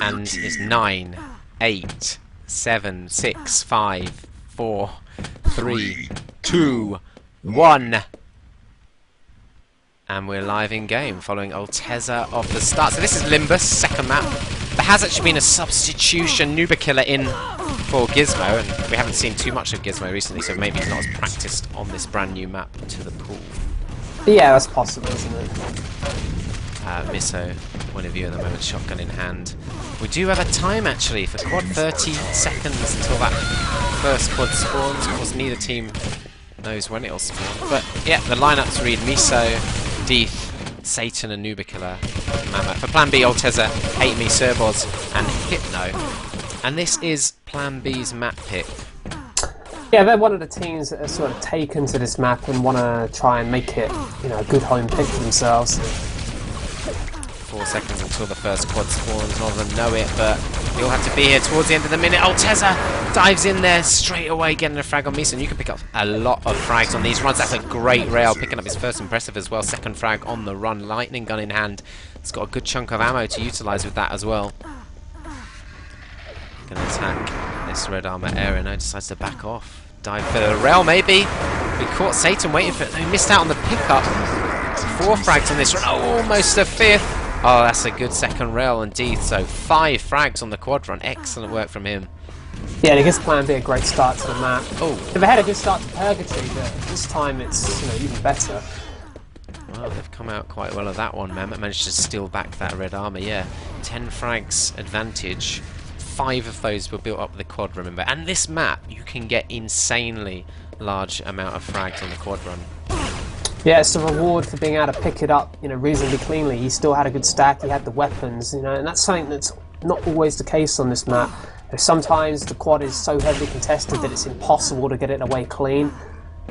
And it's 9, 8, 7, 6, 5, 4, 3, 2, 1. And we're live in game following Alteza off the start. So this is Limbus, second map. There has actually been a substitution, Nuba Killer in for Gizmo, and we haven't seen too much of Gizmo recently, so maybe he's not as practiced on this brand new map to the pool. Yeah, that's possible, isn't it? Miso, point of view at the moment, shotgun in hand. We do have a time actually for quad, 30 seconds until that first quad spawns. Of course, neither team knows when it'll spawn. But yeah, the lineups read Miso, Deeth, Satan, and Nuba Killer. Mamut. For plan B, Alteza, Hate Me, Serboz, and Hypno. And this is plan B's map pick. Yeah, they're one of the teams that are sort of taken to this map and want to try and make it, you know, a good home pick for themselves. 4 seconds until the first quad spawns. None of them know it, but you'll have to be here towards the end of the minute. Alteza dives in there straight away, getting a frag on Misa. And you can pick up a lot of frags on these runs. That's a great rail, picking up his first impressive as well. Second frag on the run, lightning gun in hand. It's got a good chunk of ammo to utilise with that as well. Gonna attack this red armor area. No, decides to back off. Dive for the rail, maybe. We caught Satan waiting for it. No, he missed out on the pickup. 4 frags on this run. Oh, almost a 5th. Oh, that's a good second rail indeed. So 5 frags on the quad run. Excellent work from him. Yeah, and it gives plan B a great start to the map. Oh, They had a good start to Purgatory, but this time it's, you know, even better. well, they've come out quite well of that one. Mamut managed to steal back that red armor. Yeah, 10 frags advantage. 5 of those were built up with the quad, remember. And this map, you can get insanely large amount of frags on the quad run. Yeah, it's a reward for being able to pick it up, you know, reasonably cleanly. He still had a good stack, he had the weapons, you know, and that's something that's not always the case on this map. Sometimes the quad is so heavily contested that it's impossible to get it away clean,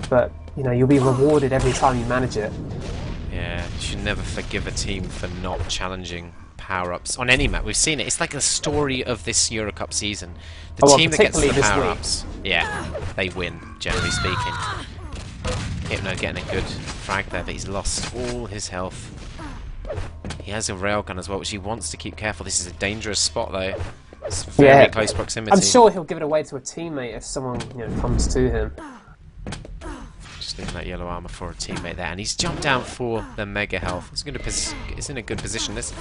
but, you know, you'll be rewarded every time you manage it. Yeah, you should never forgive a team for not challenging power-ups on any map. We've seen it. It's like the story of this EuroCup season. The team that gets the power-ups, yeah, they win, generally speaking. Hypno getting a good frag there, but he's lost all his health. He has a railgun as well, which he wants to keep careful. This is a dangerous spot, though. It's very close proximity. I'm sure he'll give it away to a teammate if someone, you know, comes to him. Just leaving that yellow armor for a teammate there, and he's jumped down for the mega health. It's in a good position. Let's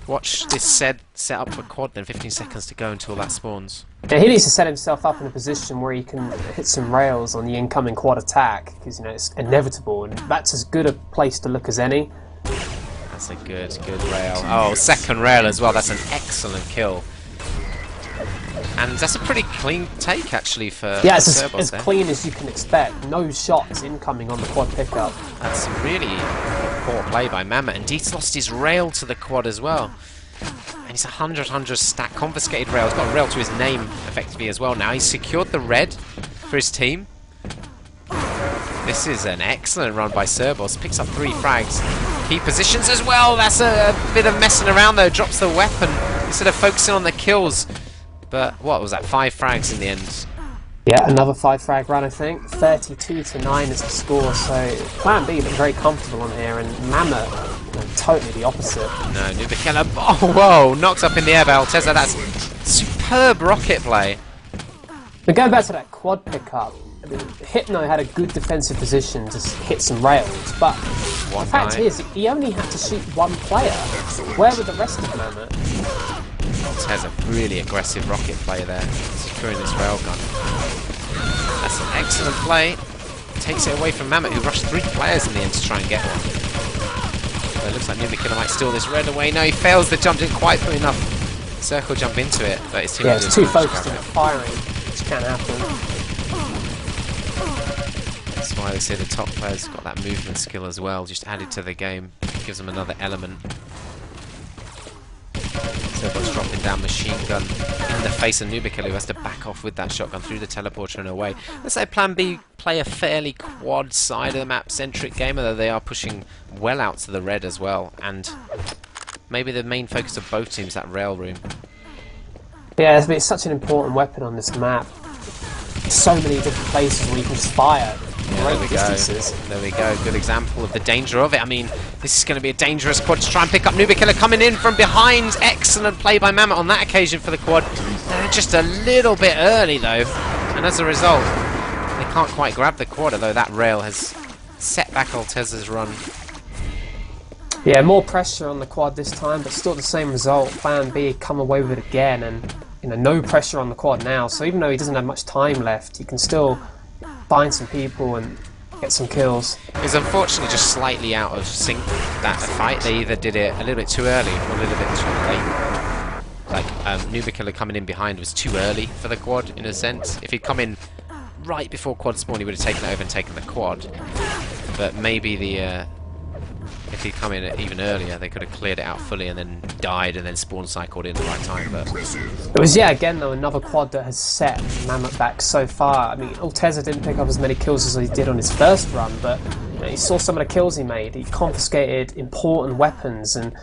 watch this set up for quad. Then 15 seconds to go until that spawns. Yeah, he needs to set himself up in a position where he can hit some rails on the incoming quad attack, because, you know, it's inevitable, and that's as good a place to look as any. That's a good rail. Oh, second rail as well. That's an excellent kill. And that's a pretty clean take, actually, for yeah, it's as clean as you can expect. No shots incoming on the quad pickup. That's really poor play by Mamut. And Deeth's lost his rail to the quad as well. And he's 100 stack confiscated rail. He's got a rail to his name, effectively, as well now. He's secured the red for his team. This is an excellent run by Serboz. Picks up 3 frags. Key positions as well. That's a bit of messing around, though. Drops the weapon instead of focusing on the kills. But what was that? 5 frags in the end. Yeah, another 5 frag run, I think. 32-9 is the score. So plan B looked very comfortable on here, and Mamut, you know, totally the opposite. No, Nuba Killer. Oh, whoa! Knocked up in the air by Alteza. That's superb rocket play. But going back to that quad pickup, I mean, Hypno had a good defensive position to hit some rails, but the fact is, he only had to shoot 1 player. Where were the rest of Mamut? Has a really aggressive rocket play there, securing this railgun. That's an excellent play. Takes it away from Mamut, who rushed 3 players in the end to try and get one. So it looks like Nuba Killer might steal this red away. No, he fails the jump, didn't quite put enough circle jump into it, but his team it's too focused on firing, which can happen. That's why they say the top players got that movement skill as well, just added to the game. Gives them another element. Serbo's dropping down machine gun in the face of Nuba Killer, who has to back off with that shotgun through the teleporter and away. Let's say plan B play a fairly quad side of the map centric game, although they are pushing well out to the red as well, and maybe the main focus of both teams, that rail room. Yeah, it's such an important weapon on this map. So many different places where you can just fire. great there we distances. go. There we go. Good example of the danger of it. I mean, this is going to be a dangerous quad to try and pick up. Nubikiller coming in from behind. Excellent play by Mamut on that occasion for the quad. Just a little bit early, though. And as a result, they can't quite grab the quad, although that rail has set back Alteza's run. Yeah, more pressure on the quad this time, but still the same result. planB come away with it again, and no pressure on the quad now. So even though he doesn't have much time left, he can still find some people and get some kills. It's unfortunately just slightly out of sync, that fight. They either did it a little bit too early or a little bit too late. Like, Nubikiller coming in behind was too early for the quad, in a sense. If he'd come in right before quad spawn, he would have taken it over and taken the quad. But maybe if he'd come in even earlier, they could have cleared it out fully and then died and then spawn cycled in the right time. But it was yet again though another quad that has set Mamut back so far. I mean, Alteza didn't pick up as many kills as he did on his first run, but you saw some of the kills he made. He confiscated important weapons and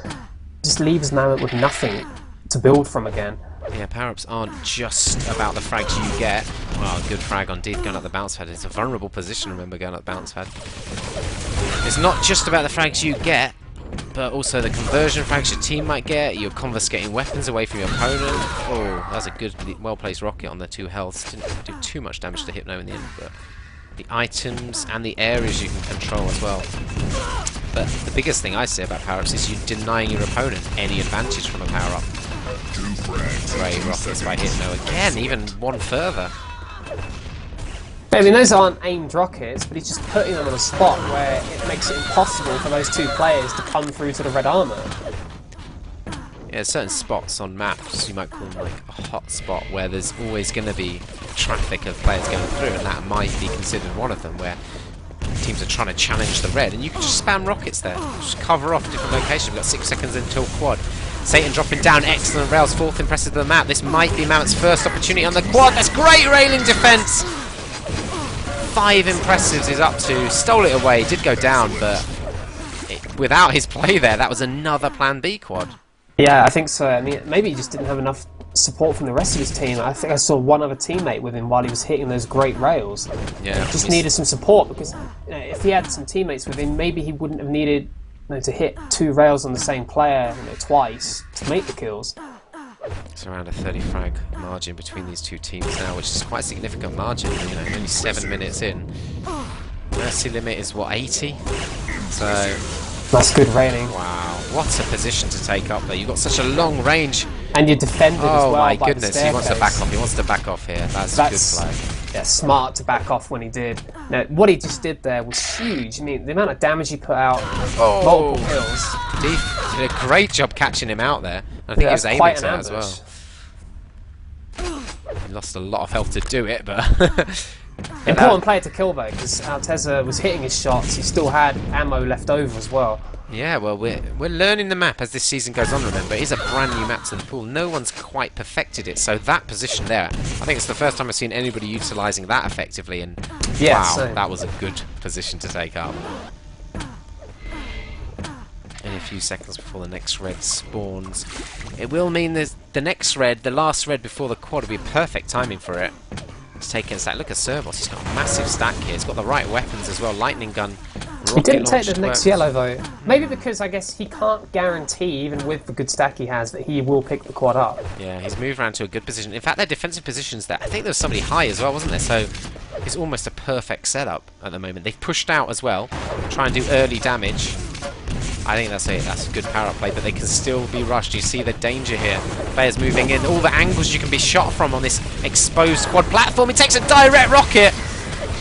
just leaves Mamut with nothing to build from again. yeah, power-ups aren't just about the frags you get. Well, good frag on Deed going up the bounce pad. It's a vulnerable position, remember, going up the bounce pad. It's not just about the frags you get, but also the conversion frags your team might get. You're confiscating weapons away from your opponent. Oh, that's a good, well-placed rocket on the 2 healths. Didn't do too much damage to Hypno in the end, but the items and the areas you can control as well. But the biggest thing I say about power-ups is you're denying your opponent any advantage from a power-up. Great rockets by Hypno again, even one further. I mean, those aren't aimed rockets, but he's just putting them on a spot where it makes it impossible for those 2 players to come through to the red armor. Yeah, certain spots on maps you might call them like a hot spot where there's always going to be traffic of players going through, and that might be considered one of them where teams are trying to challenge the red, and you can just spam rockets there, just cover off different locations. We've got 6 seconds until quad. Satan dropping down, excellent rails, 4th impressive to the map. This might be Mamut's first opportunity on the quad. That's great railing defense. 5 impressives is up to, stole it away, did go down, but without his play there, that was another planB quad. Yeah, I think so. I mean, maybe he just didn't have enough support from the rest of his team. I think I saw one other teammate with him while he was hitting those great rails. Yeah, he just needed some support, because if he had some teammates with him, maybe he wouldn't have needed to hit 2 rails on the same player twice to make the kills. It's around a 30 frag margin between these 2 teams now, which is quite a significant margin. Only 7 minutes in. Mercy limit is what, 80? So that's good railing. Wow, what a position to take up there. You've got such a long range. And you're defended as well. Oh my by goodness, he wants to back off. He wants to back off here. That's a good flag. Yeah, smart to back off when he did. Now, what he just did there was huge. I mean, the amount of damage he put out, multiple kills. Deef did a great job catching him out there. I think he was aiming to that as well. He lost a lot of health to do it, but important player to kill though, because Alteza was hitting his shots. He still had ammo left over as well. Yeah, well, we're learning the map as this season goes on, remember. It is a brand new map to the pool. No one's quite perfected it, so that position there, I think it's the first time I've seen anybody utilising that effectively, and yeah, wow, that was a good position to take up. In a few seconds before the next red spawns. It will mean the next red, the last red before the quad, will be perfect timing for it. It's taking a stack. Look at Servos, he's got a massive stack here. He's got the right weapons as well. Lightning gun. He didn't take the next yellow though. Maybe because I guess he can't guarantee, even with the good stack he has, that he will pick the quad up. Yeah, he's moved around to a good position. In fact, their defensive positions there, I think there was somebody high as well, wasn't there? So it's almost a perfect setup at the moment. They've pushed out as well, try and do early damage. I think that's a good power-up play, but they can still be rushed. You see the danger here. Players moving in, all the angles you can be shot from on this exposed quad platform. He takes a direct rocket,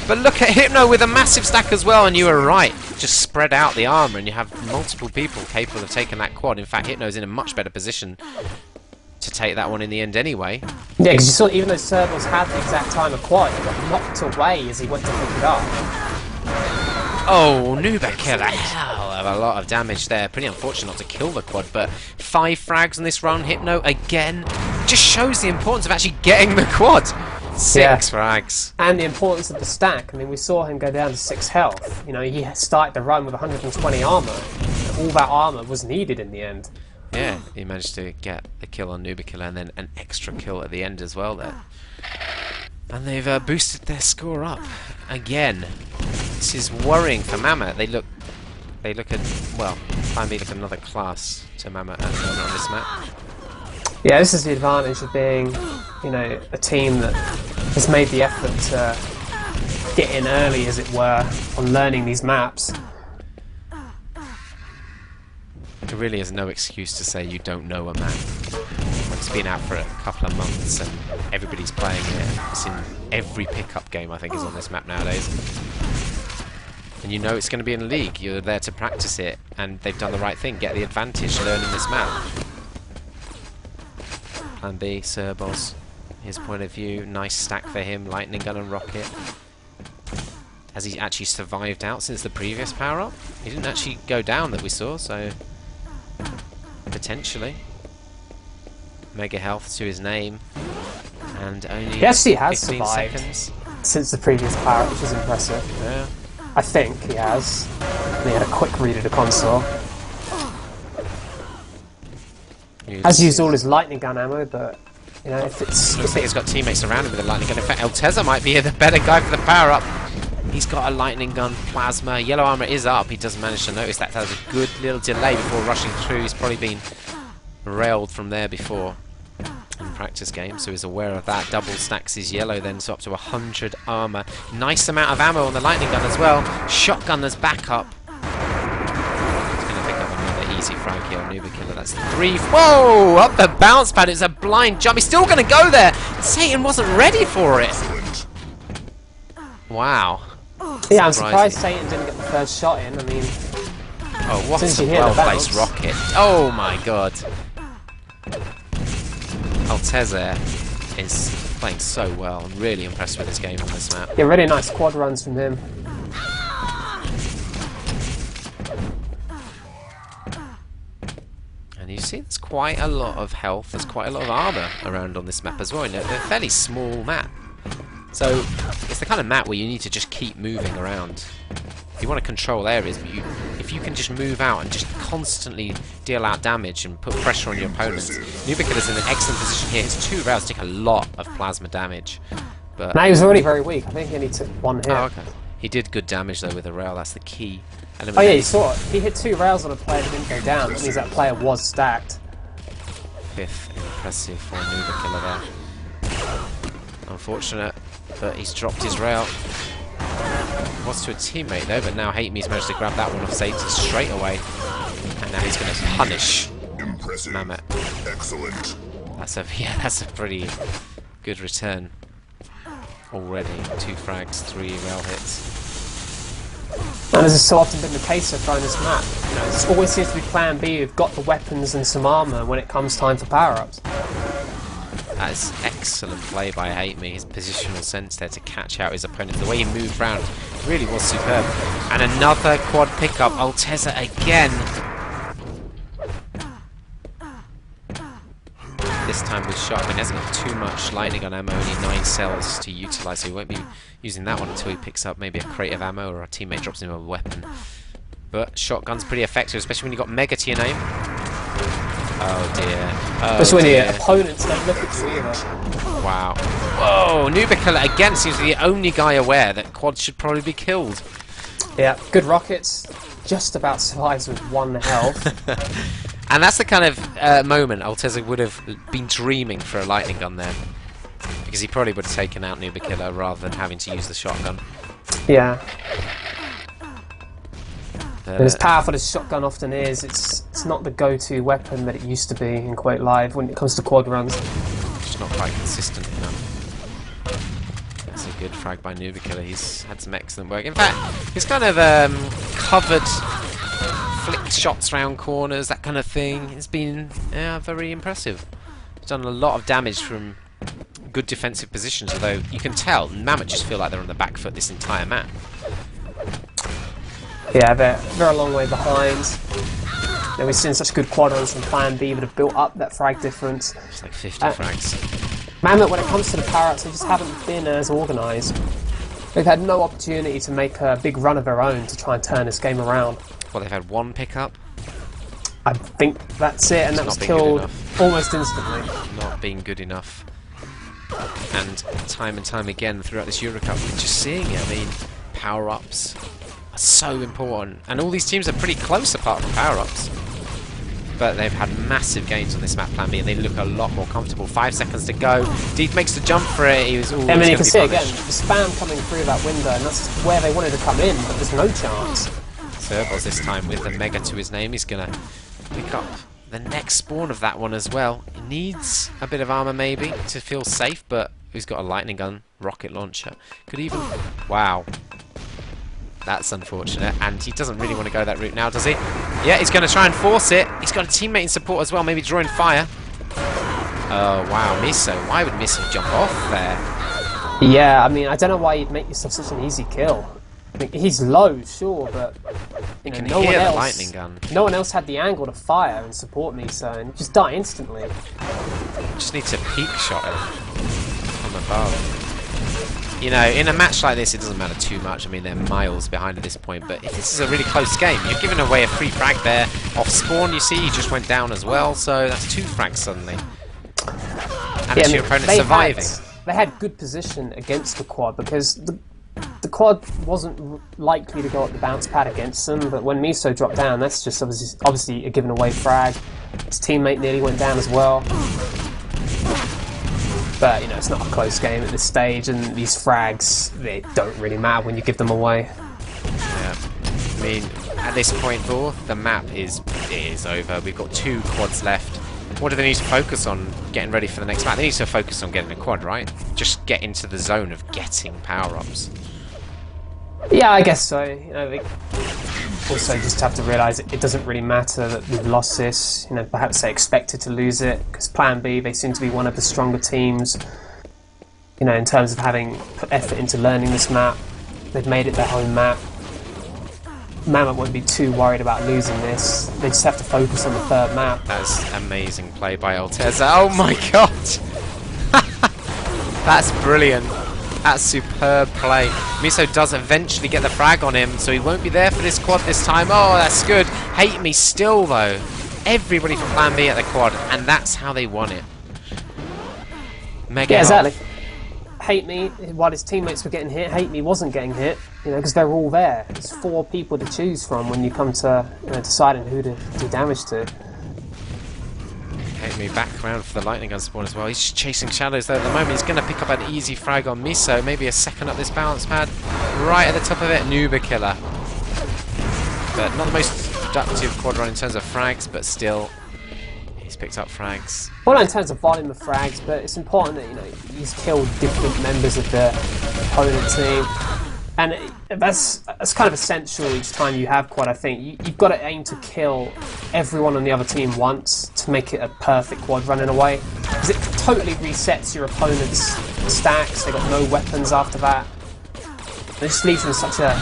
but look at Hypno with a massive stack as well, and you were right. Just spread out the armor, and you have multiple people capable of taking that quad. In fact, Hypno's in a much better position to take that one in the end anyway. Yeah, because you saw even though Servos had the exact time of quad, he got knocked away as he went to pick it up. Oh, Nubikiller, hell of a lot of damage there. Pretty unfortunate not to kill the quad, but 5 frags on this run. Hypno again just shows the importance of actually getting the quad. 6 frags. And the importance of the stack. I mean, we saw him go down to 6 health. He started the run with 120 armor. All that armor was needed in the end. Yeah, he managed to get the kill on Nubikiller and then an extra kill at the end as well there. And they've boosted their score up again. This is worrying for Mamut. They look at, well, planB look another class to Mamut at the moment on this map. Yeah, this is the advantage of being, you know, a team that has made the effort to get in early, as it were, on learning these maps. There really is no excuse to say you don't know a map. It's been out for a couple of months and everybody's playing it. It's in every pickup game, I think, is on this map nowadays. And you know it's going to be in the league. You're there to practice it, and they've done the right thing. Get the advantage learning this map. planB, Cerbos, his point of view. Nice stack for him. Lightning gun and rocket. Has he actually survived out since the previous power-up? He didn't actually go down that we saw, so potentially. Mega health to his name. And only He actually has 15 survived seconds. since the previous power, which is impressive. Yeah. I think he has. He had a quick read of the console. Has used all his lightning gun ammo, but you know, if it's Looks like he's got teammates around him with a lightning gun. In fact, Alteza might be the better guy for the power up. He's got a lightning gun, plasma, yellow armor is up. He doesn't manage to notice that. That was a good little delay before rushing through. He's probably been railed from there before in practice games, so he's aware of that. Double stacks his yellow then, so up to 100 armor. Nice amount of ammo on the lightning gun as well. Shotgun as backup. He's going to pick up another easy frag here on Nuba Killer. That's 3. Whoa! Up the bounce pad. It's a blind jump. He's still going to go there. Satan wasn't ready for it. Wow. Yeah, I'm surprised Satan didn't get the first shot in. I mean, oh, what a well-placed rocket. Oh my god. Alteza is playing so well. I'm really impressed with his game on this map. Yeah, really nice quad runs from him. And you see there's quite a lot of health, there's quite a lot of armor around on this map as well. They're a fairly small map. So it's the kind of map where you need to just keep moving around. You want to control areas, but if you can just move out and just constantly deal out damage and put pressure on your opponents. Nubikilla's in an excellent position here. His 2 rounds take a lot of plasma damage. But now he was already very weak. I think he only took 1 hit. Oh, okay. He did good damage though with a rail. That's the key element. Oh yeah, you saw it. He hit 2 rails on a player that didn't go down. That means that player was stacked. 5th, impressive for Nubikilla there. Unfortunate, but he's dropped his rail. Was to a teammate though, but now Hate-Me's managed to grab that one off Satan straight away. And now he's going to punish Mamut. Excellent. That's a pretty good return already. 2 frags, 3 rail hits. And as has so often been the case so far in this map, you know, it always seems to be planB who've got the weapons and some armor when it comes time for power-ups. That is excellent play by Hate-Me. His positional sense there to catch out his opponent. The way he moved round really was superb. And another quad pickup. Alteza again. This time with shotgun. He hasn't got too much lightning gun ammo, only 9 cells to utilise, so he won't be using that one until he picks up maybe a crate of ammo or a teammate drops him a weapon. But shotgun's pretty effective, especially when you've got Mega to your name. Oh dear. Oh, just when your opponents don't look at you either. Wow. Whoa! Nubikilla again seems to be the only guy aware that quad should probably be killed. Yeah, good rockets. Just about survives with 1 health. And that's the kind of moment Alteza would have been dreaming for a lightning gun there. Because he probably would have taken out Nubikilla rather than having to use the shotgun. Yeah. And as powerful as shotgun often is, it's not the go-to weapon that it used to be in Quake Live when it comes to quad runs. Just not quite consistent enough. That's a good frag by Nubikilla. He's had some excellent work. In fact, he's kind of covered, flicked shots round corners, that kind of thing. It's been very impressive. He's done a lot of damage from good defensive positions, although you can tell Mamut just feel like they're on the back foot this entire map. Yeah, they're a long way behind. You know, we've seen such good quad runs from planB that have built up that frag difference. It's like 50 frags. Mamut, when it comes to the power-ups, they just haven't been as organised. They've had no opportunity to make a big run of their own to try and turn this game around. Well, they've had 1 pickup. I think that's it, and that was killed almost instantly. Not being good enough. And time again throughout this EuroCup, we're just seeing it. I mean, power-ups are so important. And all these teams are pretty close apart from power-ups. But they've had massive gains on this map, planB, and they look a lot more comfortable. 5 seconds to go. Deeth makes the jump for it. He was always I mean, you can see punished. again, the spam coming through that window, and that's where they wanted to come in, but there's no chance. Turbos this time with the Mega to his name. He's going to pick up the next spawn of that one as well. He needs a bit of armor maybe to feel safe, but he's got a lightning gun, rocket launcher. Could even... Wow. That's unfortunate, and he doesn't really want to go that route now, does he? Yeah, he's going to try and force it. He's got a teammate in support as well, maybe drawing fire. Oh, wow, Miso. Why would Miso jump off there? Yeah, I mean, I don't know why you'd make yourself such an easy kill. I mean, he's low, sure, but you know, no one else. Lightning gun. No one else had the angle to fire and support Miso, and just die instantly. Just needs a peek shot from above. You know, in a match like this, it doesn't matter too much. I mean, they're miles behind at this point, but if this is a really close game, you're giving away a free frag there. Off spawn, you see, he just went down as well, so that's 2 frags suddenly. And it's your opponent surviving. They had good position against the quad, because the quad wasn't likely to go up the bounce pad against them, but when Miso dropped down, that's just obviously a given away frag. His teammate nearly went down as well. But, you know, it's not a close game at this stage, and these frags, they don't really matter when you give them away. Yeah. I mean, at this point, though, the map is over. We've got 2 quads left. What do they need to focus on getting ready for the next map? They need to focus on getting a quad, right? Just get into the zone of getting power-ups. Yeah, I guess so. You know, they also just have to realise it doesn't really matter that we've lost this. You know, perhaps they expected to lose it, because planB, they seem to be one of the stronger teams. You know, in terms of having put effort into learning this map, they've made it their home map. Mamut won't be too worried about losing this. They just have to focus on the 3rd map. That's amazing play by Alteza. Oh my god! That's brilliant. That's superb play. Miso does eventually get the frag on him, so he won't be there for this quad this time. Oh, that's good. Hate me still, though. Everybody from planB at the quad, and that's how they won it. Mega yeah, exactly. Hate me, while his teammates were getting hit, Hate me wasn't getting hit, you know, because they're all there. There's 4 people to choose from when you come to, you know, deciding who to do damage to. Hate me back around for the lightning gun spawn as well. He's chasing shadows though at the moment. He's going to pick up an easy frag on Miso. Maybe a second up this bounce pad. Right at the top of it, Nuba killer. But not the most productive quad run in terms of frags, but still, he's picked up frags. Well, not in terms of volume of frags, but it's important that, you know, he's killed different members of the opponent team. And that's kind of essential each time you have quad, I think. You've got to aim to kill everyone on the other team once to make it a perfect quad run in a way. Because it totally resets your opponent's stacks. They've got no weapons after that. It just leaves them in such a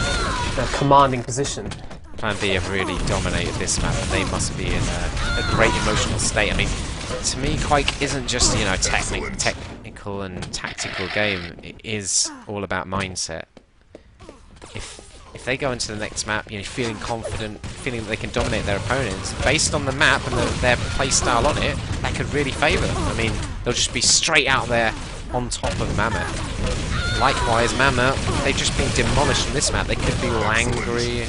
commanding position. planB have really dominated this map, and they must be in a great emotional state. I mean, to me, Quake isn't just, you know, a technical and tactical game. It is all about mindset. If they go into the next map, you know, feeling confident, feeling that they can dominate their opponents, based on the map and their play style on it, that could really favour them. I mean, they'll just be straight out there on top of Mamut. Likewise, Mamut, they've just been demolished on this map. They could be all angry,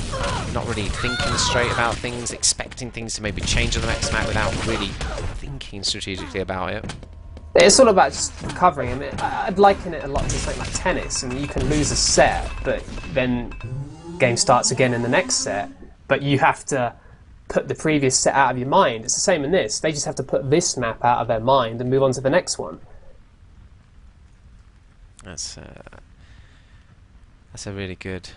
not really thinking straight about things, expecting things to maybe change on the next map without really thinking strategically about it. It's all about just recovering. I mean, I'd liken it a lot to something like tennis. I mean, you can lose a set, but then game starts again in the next set. But you have to put the previous set out of your mind. It's the same in this. They just have to put this map out of their mind and move on to the next one. That's a really good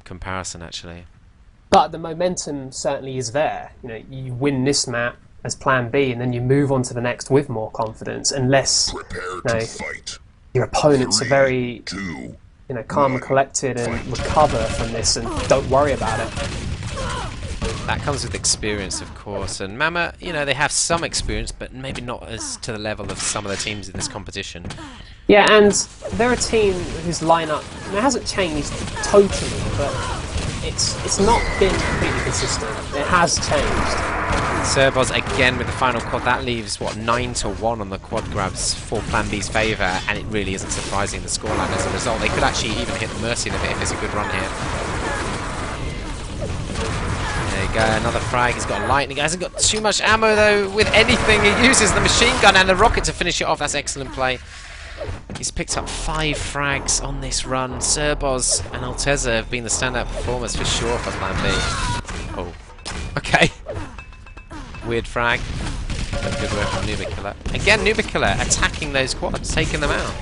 comparison, actually. But the momentum certainly is there. You know, you win this map as planB, and then you move on to the next with more confidence, unless your opponents are very, you know, calm and collected and recover from this and don't worry about it. That comes with experience, of course, and Mamut, you know, they have some experience, but maybe not as to the level of some of the teams in this competition. Yeah, and they're a team whose lineup, it hasn't changed totally, but it's not been completely consistent. It has changed. Serboz again with the final quad. That leaves, what, 9-1 on the quad grabs for planB's favour, and it really isn't surprising the scoreline as a result. They could actually even hit the mercy limit if it's a good run here. There you go, another frag. He's got lightning. He hasn't got too much ammo though with anything. He uses the machine gun and the rocket to finish it off. That's excellent play. He's picked up 5 frags on this run. Serboz and Alteza have been the standout performers for sure for planB. Oh, okay. Weird frag. But good work from Nubikiller. Again, Nubikiller attacking those quads, taking them out.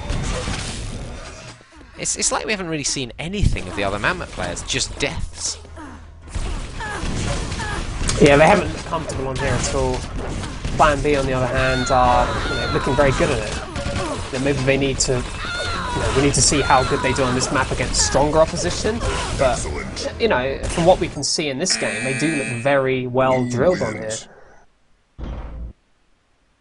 It's like we haven't really seen anything of the other Mamut players, just deaths. Yeah, they haven't looked comfortable on here at all. planB, on the other hand, are looking very good at it. Maybe they need to. We need to see how good they do on this map against stronger opposition. But from what we can see in this game, they do look very well drilled on here.